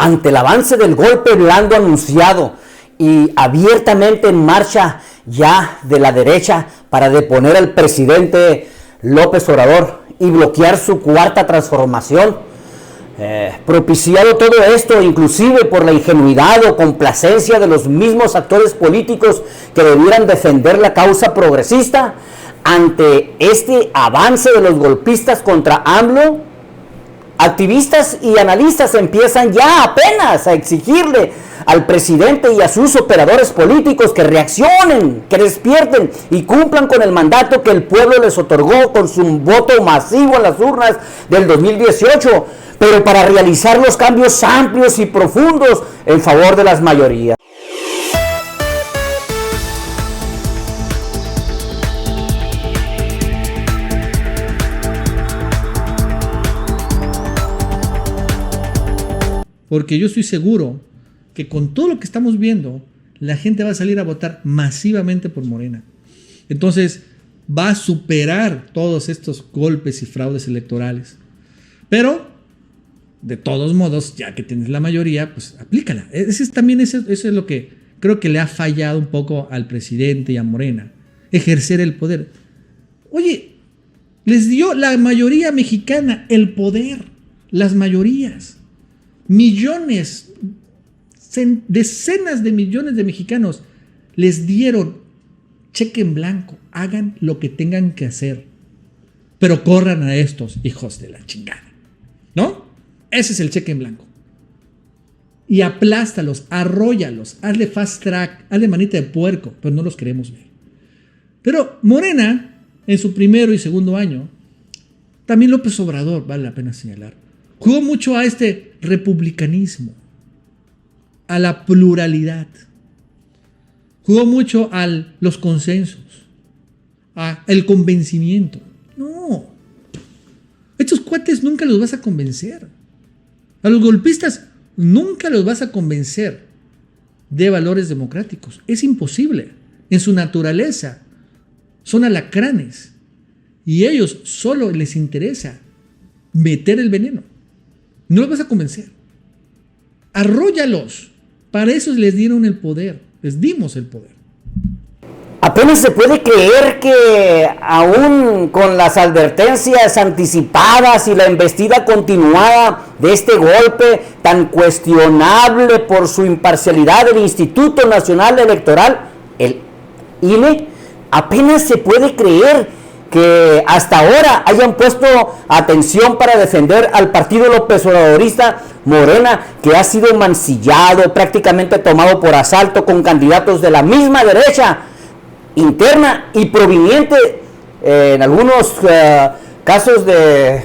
ante el avance del golpe blando anunciado y abiertamente en marcha ya de la derecha para deponer al presidente López Obrador y bloquear su cuarta transformación, propiciado todo esto inclusive por la ingenuidad o complacencia de los mismos actores políticos que debieran defender la causa progresista. Ante este avance de los golpistas contra AMLO, activistas y analistas empiezan ya apenas a exigirle al presidente y a sus operadores políticos que reaccionen, que despierten y cumplan con el mandato que el pueblo les otorgó con su voto masivo en las urnas del 2018, pero para realizar los cambios amplios y profundos en favor de las mayorías. Porque yo estoy seguro que con todo lo que estamos viendo, la gente va a salir a votar masivamente por Morena. Entonces, va a superar todos estos golpes y fraudes electorales. Pero, de todos modos, ya que tienes la mayoría, pues aplícala. Eso es lo que creo que le ha fallado un poco al presidente y a Morena. Ejercer el poder. Oye, les dio la mayoría mexicana el poder. Las mayorías. Millones, decenas de millones de mexicanos les dieron cheque en blanco. Hagan lo que tengan que hacer, pero corran a estos hijos de la chingada, ¿no? Ese es el cheque en blanco. Y aplástalos, arróllalos, hazle fast track, hazle manita de puerco, pero no los queremos ver. Pero Morena, en su primero y segundo año, también López Obrador, vale la pena señalar, jugó mucho a este republicanismo, a la pluralidad. Jugó mucho a los consensos, a el convencimiento. No. Estos cuates nunca los vas a convencer. A los golpistas nunca los vas a convencer de valores democráticos. Es imposible. En su naturaleza son alacranes. Y a ellos solo les interesa meter el veneno. No los vas a convencer. Arróllalos. Para eso les dieron el poder. Les dimos el poder. Apenas se puede creer que aún con las advertencias anticipadas y la embestida continuada de este golpe tan cuestionable por su imparcialidad del Instituto Nacional Electoral, el INE, apenas se puede creer que hasta ahora hayan puesto atención para defender al partido López Obradorista Morena, que ha sido mancillado, prácticamente tomado por asalto con candidatos de la misma derecha interna y proveniente en algunos casos de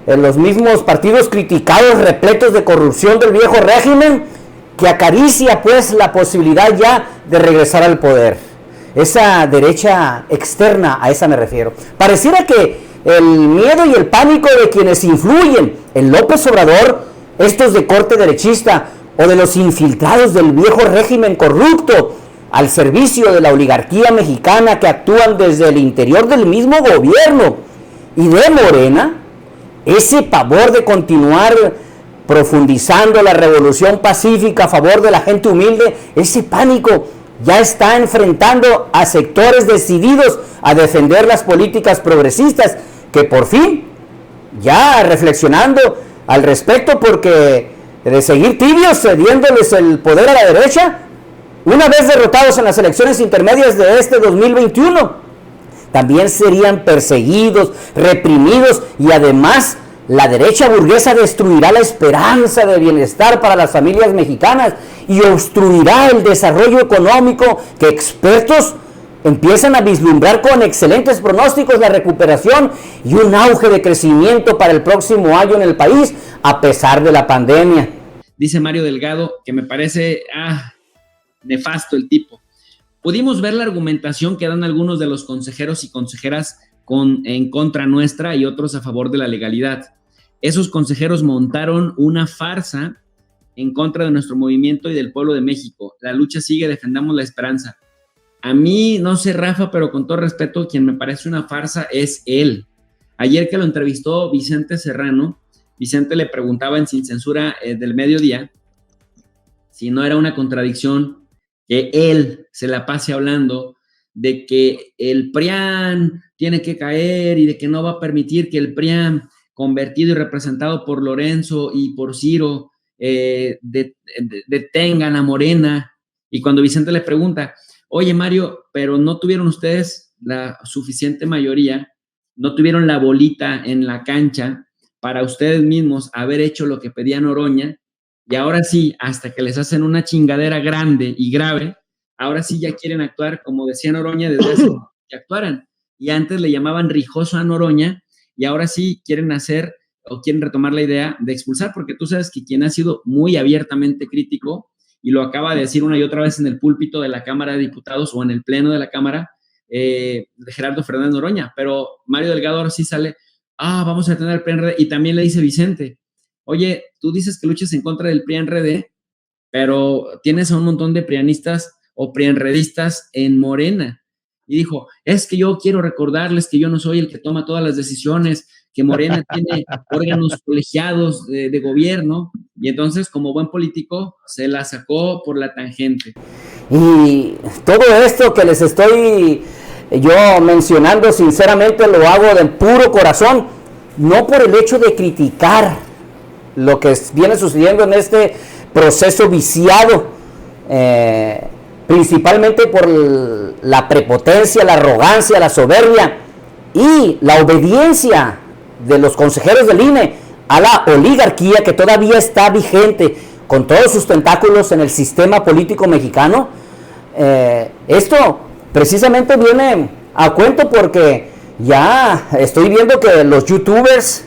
los mismos partidos criticados, repletos de corrupción del viejo régimen, que acaricia pues la posibilidad ya de regresar al poder. Esa derecha externa, a esa me refiero. Pareciera que el miedo y el pánico de quienes influyen en López Obrador, estos de corte derechista o de los infiltrados del viejo régimen corrupto al servicio de la oligarquía mexicana que actúan desde el interior del mismo gobierno y de Morena, ese pavor de continuar profundizando la revolución pacífica a favor de la gente humilde, ese pánico ya está enfrentando a sectores decididos a defender las políticas progresistas, que por fin, ya reflexionando al respecto, porque de seguir tibios, cediéndoles el poder a la derecha, una vez derrotados en las elecciones intermedias de este 2021, también serían perseguidos, reprimidos, y además la derecha burguesa destruirá la esperanza de bienestar para las familias mexicanas y obstruirá el desarrollo económico que expertos empiezan a vislumbrar con excelentes pronósticos la recuperación y un auge de crecimiento para el próximo año en el país a pesar de la pandemia. Dice Mario Delgado que me parece nefasto el tipo. Pudimos ver la argumentación que dan algunos de los consejeros y consejeras en contra nuestra y otros a favor de la legalidad. Esos consejeros montaron una farsa en contra de nuestro movimiento y del pueblo de México. La lucha sigue, defendamos la esperanza. A mí, no sé, Rafa, pero con todo respeto, quien me parece una farsa es él. Ayer que lo entrevistó Vicente Serrano, Vicente le preguntaba en Sin Censura del Mediodía si no era una contradicción que él se la pase hablando de que el PRIAN tiene que caer y de que no va a permitir que el PRIAN, convertido y representado por Lorenzo y por Ciro, detengan a Morena. Y cuando Vicente le pregunta, oye Mario, pero no tuvieron ustedes la suficiente mayoría, no tuvieron la bolita en la cancha para ustedes mismos haber hecho lo que pedía Noroña, y ahora sí, hasta que les hacen una chingadera grande y grave, ahora sí ya quieren actuar como decía Noroña desde hace que actuaran. Y antes le llamaban rijoso a Noroña, y ahora sí quieren hacer o quieren retomar la idea de expulsar, porque tú sabes que quien ha sido muy abiertamente crítico, y lo acaba de decir una y otra vez en el púlpito de la Cámara de Diputados o en el pleno de la Cámara, de Gerardo Fernández Noroña, pero Mario Delgado ahora sí sale, vamos a tener el PRI-RD, y también le dice Vicente, oye, tú dices que luchas en contra del PRI-RD, pero tienes a un montón de prianistas o prianredistas en Morena. Y dijo, es que yo quiero recordarles que yo no soy el que toma todas las decisiones, que Morena tiene órganos colegiados de gobierno, y entonces, como buen político, se la sacó por la tangente. Y todo esto que les estoy yo mencionando, sinceramente lo hago de puro corazón, no por el hecho de criticar lo que viene sucediendo en este proceso viciado, principalmente por la prepotencia, la arrogancia, la soberbia y la obediencia de los consejeros del INE a la oligarquía que todavía está vigente con todos sus tentáculos en el sistema político mexicano. Esto precisamente viene a cuento porque ya estoy viendo que los youtubers,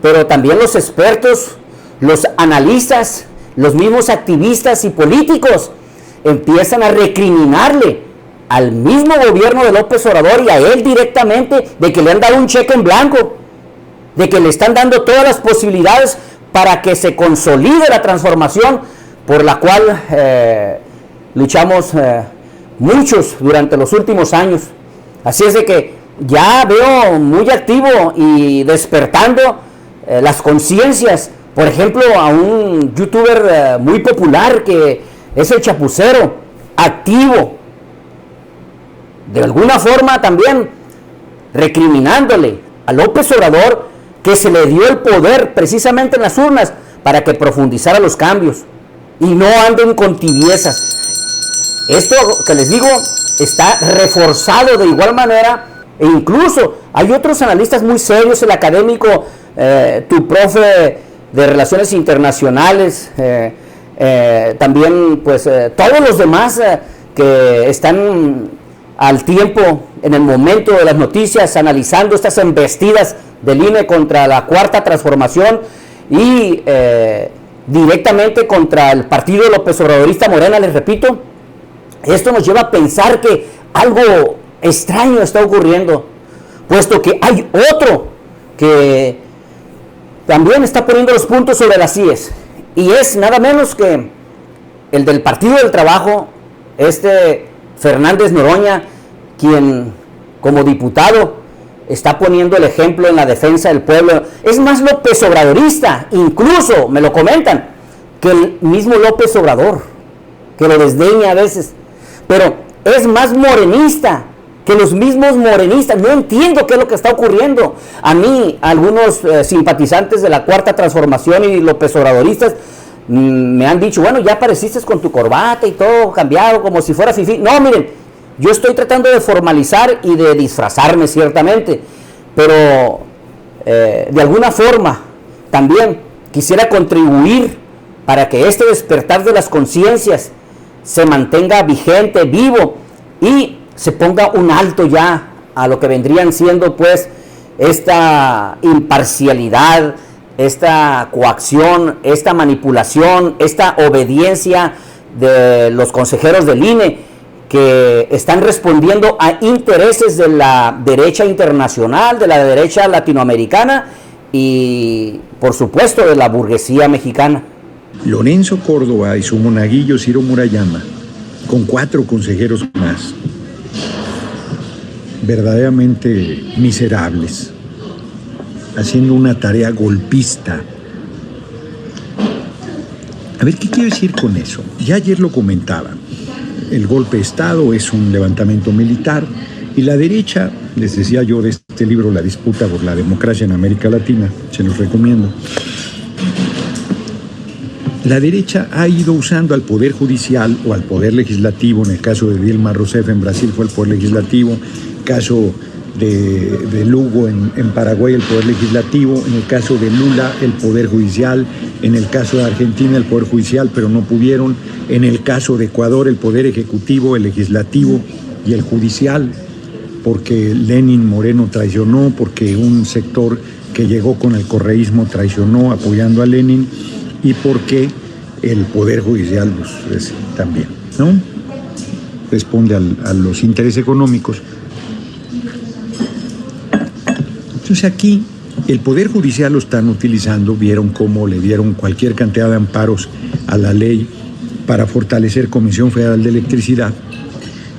pero también los expertos, los analistas, los mismos activistas y políticos empiezan a recriminarle al mismo gobierno de López Obrador y a él directamente de que le han dado un cheque en blanco, de que le están dando todas las posibilidades para que se consolide la transformación por la cual luchamos muchos durante los últimos años. Así es de que ya veo muy activo y despertando las conciencias. Por ejemplo, a un youtuber muy popular que es el Chapucero, activo, de alguna forma también recriminándole a López Obrador que se le dio el poder precisamente en las urnas para que profundizara los cambios y no anden con tibiezas. Esto que les digo está reforzado de igual manera, e incluso hay otros analistas muy serios, el académico, tu profe de Relaciones Internacionales, también pues todos los demás que están al tiempo, en el momento de las noticias, analizando estas embestidas del INE contra la Cuarta Transformación y directamente contra el partido López Obradorista Morena, les repito. Esto nos lleva a pensar que algo extraño está ocurriendo, puesto que hay otro que también está poniendo los puntos sobre las íes, y es nada menos que el del Partido del Trabajo, Fernández Noroña, quien como diputado está poniendo el ejemplo en la defensa del pueblo. Es más López Obradorista, incluso me lo comentan, que el mismo López Obrador, que lo desdeña a veces, pero es más morenista que los mismos morenistas. No entiendo qué es lo que está ocurriendo. A mí, algunos simpatizantes de la Cuarta Transformación y López Obradoristas me han dicho, bueno, ya apareciste con tu corbata y todo cambiado, como si fuera fifí. No, miren, yo estoy tratando de formalizar y de disfrazarme ciertamente, pero de alguna forma también quisiera contribuir para que este despertar de las conciencias se mantenga vigente, vivo, y se ponga un alto ya a lo que vendrían siendo pues esta imparcialidad, esta coacción, esta manipulación, esta obediencia de los consejeros del INE, que están respondiendo a intereses de la derecha internacional, de la derecha latinoamericana y, por supuesto, de la burguesía mexicana. Lorenzo Córdoba y su monaguillo Ciro Murayama, con 4 consejeros más, verdaderamente miserables, haciendo una tarea golpista, A ver, ¿qué quiero decir con eso? Ya ayer lo comentaba. El golpe de Estado es un levantamiento militar y la derecha, les decía yo de este libro, La disputa por la democracia en América Latina, se los recomiendo. La derecha ha ido usando al Poder Judicial o al Poder Legislativo, en el caso de Dilma Rousseff en Brasil fue el Poder Legislativo, caso de Lugo en Paraguay el Poder Legislativo, en el caso de Lula el Poder Judicial, en el caso de Argentina el Poder Judicial, pero no pudieron, en el caso de Ecuador el Poder Ejecutivo, el Legislativo y el Judicial, porque Lenin Moreno traicionó, porque un sector que llegó con el correísmo traicionó apoyando a Lenin y porque el Poder Judicial pues, también, ¿no? Responde a los intereses económicos. Entonces aquí el Poder Judicial lo están utilizando, vieron cómo le dieron cualquier cantidad de amparos a la ley para fortalecer Comisión Federal de Electricidad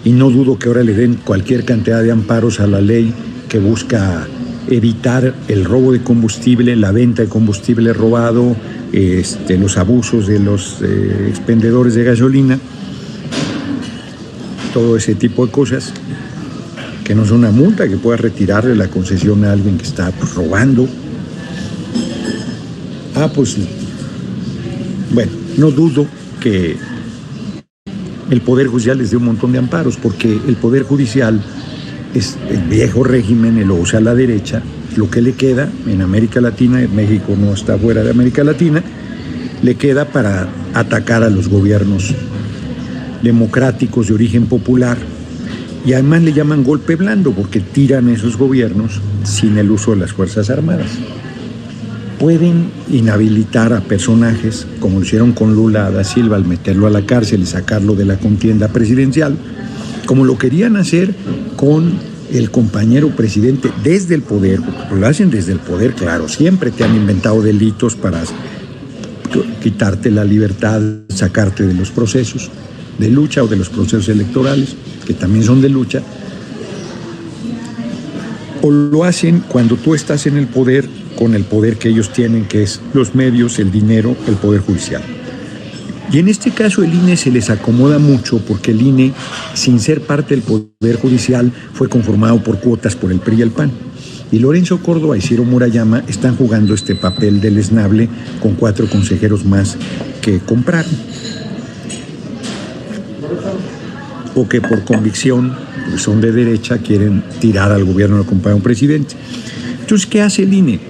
y no dudo que ahora le den cualquier cantidad de amparos a la ley que busca evitar el robo de combustible, la venta de combustible robado, los abusos de los expendedores de gasolina, todo ese tipo de cosas. Que no es una multa, que pueda retirarle la concesión a alguien que está pues, robando. Bueno, no dudo que el Poder Judicial les dé un montón de amparos, porque el Poder Judicial es el viejo régimen, y lo usa la derecha, lo que le queda en América Latina, México no está fuera de América Latina, le queda para atacar a los gobiernos democráticos de origen popular. Y además le llaman golpe blando porque tiran esos gobiernos sin el uso de las Fuerzas Armadas. Pueden inhabilitar a personajes, como lo hicieron con Lula da Silva al meterlo a la cárcel y sacarlo de la contienda presidencial, como lo querían hacer con el compañero presidente desde el poder, porque lo hacen desde el poder, claro, siempre te han inventado delitos para quitarte la libertad, sacarte de los procesos de lucha o de los procesos electorales, que también son de lucha, o lo hacen cuando tú estás en el poder con el poder que ellos tienen, que es los medios, el dinero, el Poder Judicial. Y en este caso el INE se les acomoda mucho porque el INE, sin ser parte del Poder Judicial, fue conformado por cuotas por el PRI y el PAN. Y Lorenzo Córdoba y Ciro Murayama están jugando este papel deleznable con 4 consejeros más que compraron. O que por convicción, pues son de derecha, quieren tirar al gobierno del compañero presidente. Entonces, ¿qué hace el INE?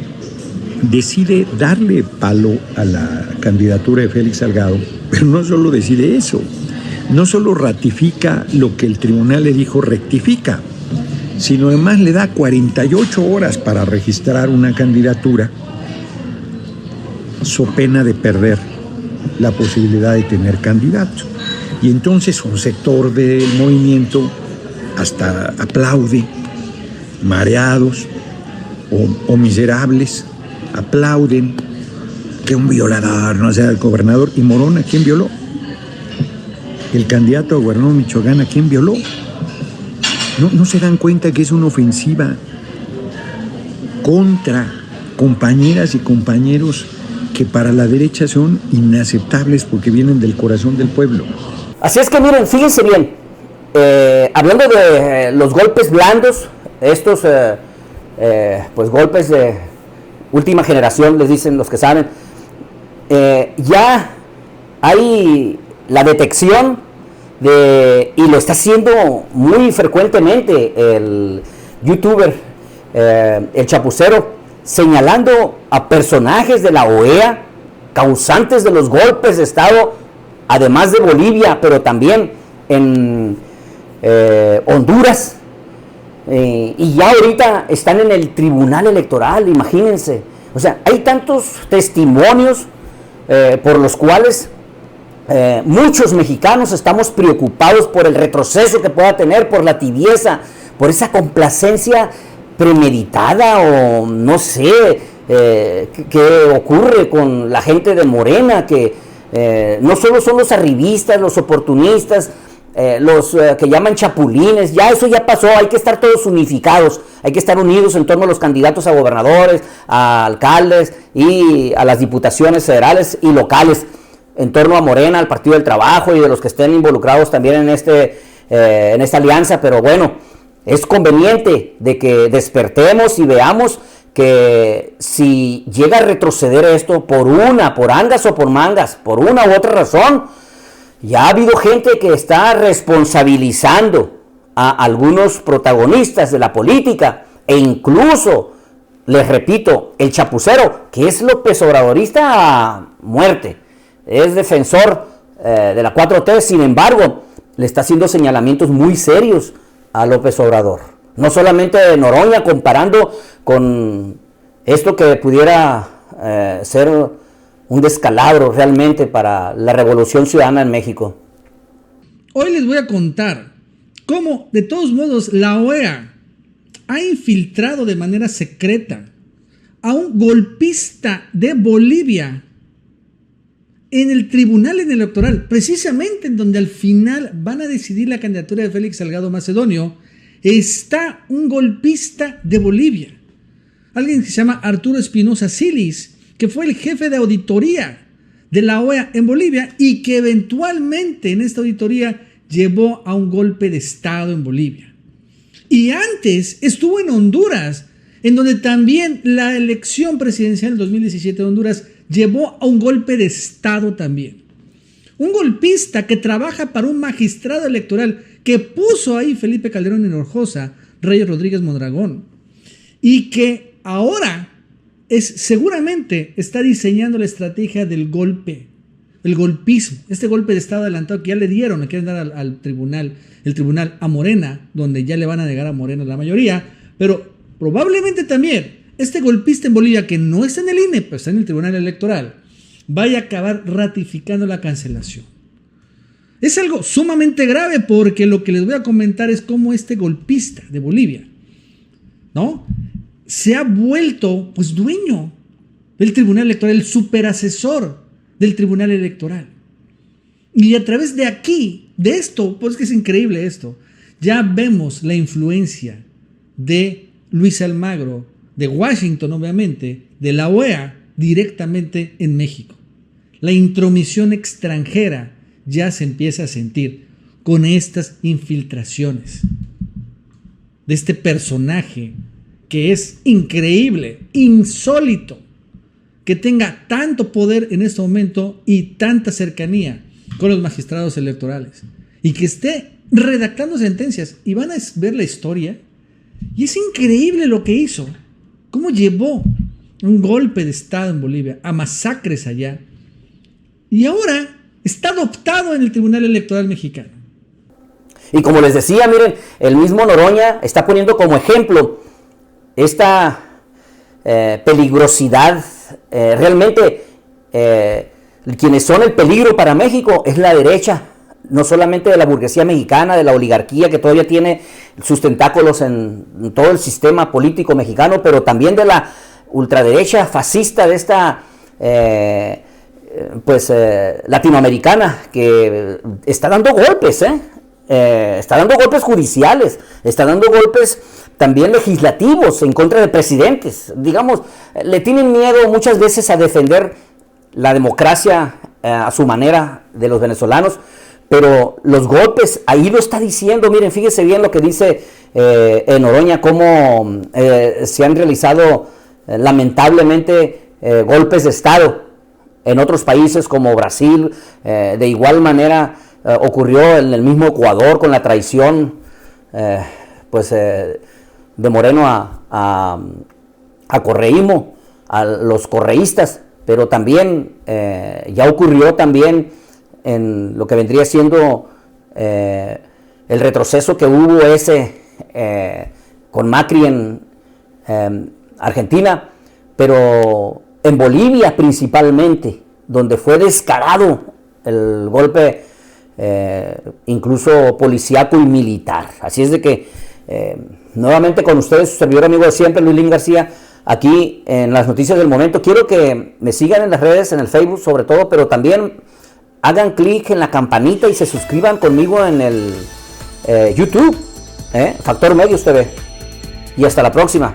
Decide darle palo a la candidatura de Félix Salgado, pero no solo decide eso, no solo ratifica lo que el tribunal le dijo, rectifica, sino además le da 48 horas para registrar una candidatura, so pena de perder la posibilidad de tener candidato. Y entonces un sector del movimiento hasta aplaude, mareados o miserables, aplauden que un violador no sea el gobernador. ¿Y Morón a quién violó? El candidato a gobernador de Michoacán, ¿a quién violó? No se dan cuenta que es una ofensiva contra compañeras y compañeros que para la derecha son inaceptables porque vienen del corazón del pueblo. Así es que miren, fíjense bien, hablando de los golpes blandos, estos pues golpes de última generación, les dicen los que saben, ya hay la detección y lo está haciendo muy frecuentemente el youtuber, el Chapucero, señalando a personajes de la OEA, causantes de los golpes de Estado, además de Bolivia, pero también en Honduras, y ya ahorita están en el Tribunal Electoral, imagínense. O sea, hay tantos testimonios por los cuales muchos mexicanos estamos preocupados por el retroceso que pueda tener, por la tibieza, por esa complacencia premeditada o no sé qué ocurre con la gente de Morena, que no solo son los arribistas, los oportunistas, los que llaman chapulines, ya eso ya pasó, hay que estar todos unificados, hay que estar unidos en torno a los candidatos a gobernadores, a alcaldes y a las diputaciones federales y locales, en torno a Morena, al Partido del Trabajo y de los que estén involucrados también en esta alianza, pero bueno, es conveniente de que despertemos y veamos que si llega a retroceder esto por angas o por mangas, por una u otra razón, ya ha habido gente que está responsabilizando a algunos protagonistas de la política e incluso, les repito, el chapucero, que es López Obradorista a muerte, es defensor de la 4T, sin embargo, le está haciendo señalamientos muy serios a López Obrador. No solamente de Noroña, comparando con esto que pudiera ser un descalabro realmente para la revolución ciudadana en México. Hoy les voy a contar cómo, de todos modos, la OEA ha infiltrado de manera secreta a un golpista de Bolivia en el tribunal electoral, precisamente en donde al final van a decidir la candidatura de Félix Salgado Macedonio. Está un golpista de Bolivia, alguien que se llama Arturo Espinosa Silis, que fue el jefe de auditoría de la OEA en Bolivia y que eventualmente en esta auditoría llevó a un golpe de Estado en Bolivia. Y antes estuvo en Honduras, en donde también la elección presidencial del 2017 de Honduras llevó a un golpe de Estado también. Un golpista que trabaja para un magistrado electoral que puso ahí Felipe Calderón Hinojosa, Reyes Rodríguez Mondragón, y que ahora seguramente está diseñando la estrategia del golpe, el golpismo, este golpe de Estado adelantado que ya le dieron, le quieren dar al tribunal, el tribunal a Morena, donde ya le van a negar a Morena la mayoría, pero probablemente también este golpista en Bolivia, que no está en el INE, pero está en el tribunal electoral, vaya a acabar ratificando la cancelación. Es algo sumamente grave porque lo que les voy a comentar es cómo este golpista de Bolivia, ¿no?, se ha vuelto pues dueño del tribunal electoral, el superasesor del tribunal electoral. Y a través de aquí, de esto, pues que es increíble esto, ya vemos la influencia de Luis Almagro, de Washington obviamente, de la OEA directamente en México. La intromisión extranjera ya se empieza a sentir con estas infiltraciones de este personaje que es increíble, insólito, que tenga tanto poder en este momento y tanta cercanía con los magistrados electorales y que esté redactando sentencias. Y van a ver la historia y es increíble lo que hizo, cómo llevó un golpe de Estado en Bolivia a masacres allá y ahora está adoptado en el Tribunal Electoral mexicano. Y como les decía, miren, el mismo Noroña está poniendo como ejemplo esta peligrosidad. Realmente quienes son el peligro para México es la derecha, no solamente de la burguesía mexicana, de la oligarquía que todavía tiene sus tentáculos en todo el sistema político mexicano, pero también de la ultraderecha fascista de esta latinoamericana, que está dando golpes, está dando golpes judiciales, está dando golpes también legislativos en contra de presidentes. Digamos, le tienen miedo muchas veces a defender la democracia a su manera de los venezolanos, pero los golpes, ahí lo está diciendo. Miren, fíjese bien lo que dice Noroña, cómo se han realizado lamentablemente golpes de Estado en otros países como Brasil. De igual manera ocurrió en el mismo Ecuador con la traición de Moreno a correísmo, a los correístas, pero también ya ocurrió también en lo que vendría siendo el retroceso que hubo con Macri en Argentina, pero en Bolivia principalmente, donde fue descarado el golpe incluso policíaco y militar. Así es de que nuevamente con ustedes, su servidor amigo de siempre, Luis Lin García, aquí en las noticias del momento. Quiero que me sigan en las redes, en el Facebook sobre todo, pero también hagan clic en la campanita y se suscriban conmigo en el YouTube, Factor Medios TV. Y hasta la próxima.